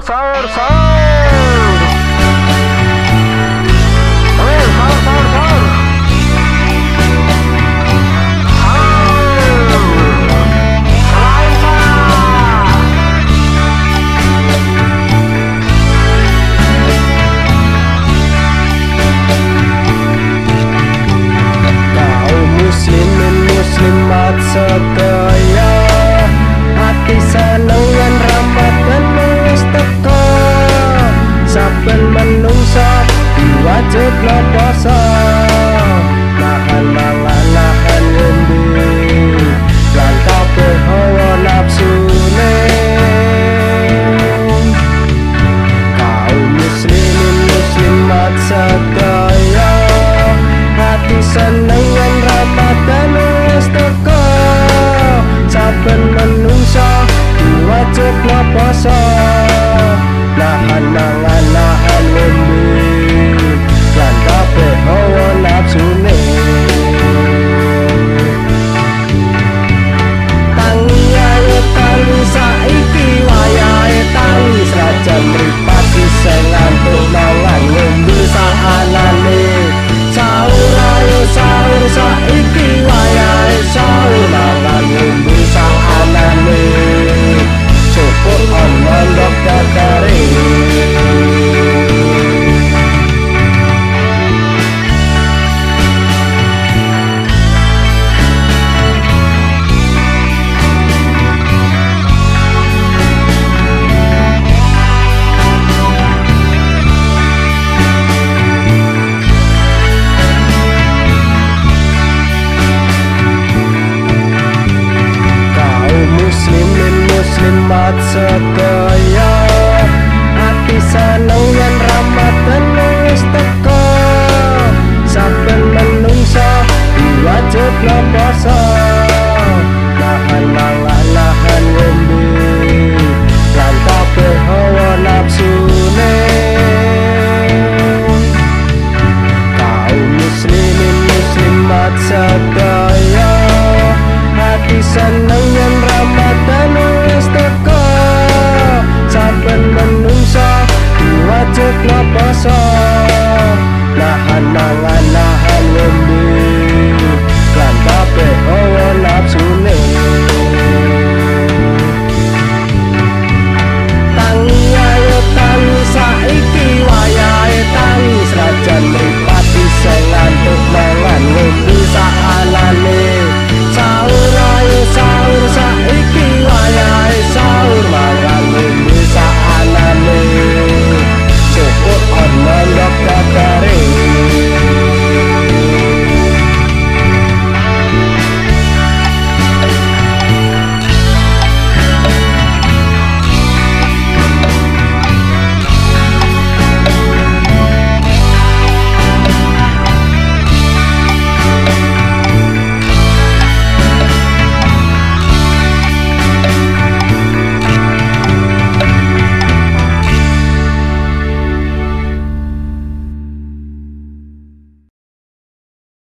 sahur, sahur, sahur. Sahur, sahur, sahur, sahur. Muslimat sedaya hati seneng yen Ramadan wis teka saben menungsa diwajibna puasa nahan mangan nahan ngombe lan kabeh hawa nafsune kaum muslimin muslimat sedaya hati seneng yen Ramadan teka saben menungsa diwajibna puasa nahan mangan nahan ngombe lan kabeh hawa nafsune tangi ayo tangi saiki wayahe tangi senajan mripate sing ngantuk mangan ngombe saanane sahur ayo sahur saiki wayahe sahur mangan ngombe saanane syukur Allah ndok dadare muslimat sedaya hati seneng yen Ramadan wis teka saben menungsa diwajibna puasa nahan mangan nahan ngombe lan kabeh hawa nafsune kaum muslimin muslimat sedaya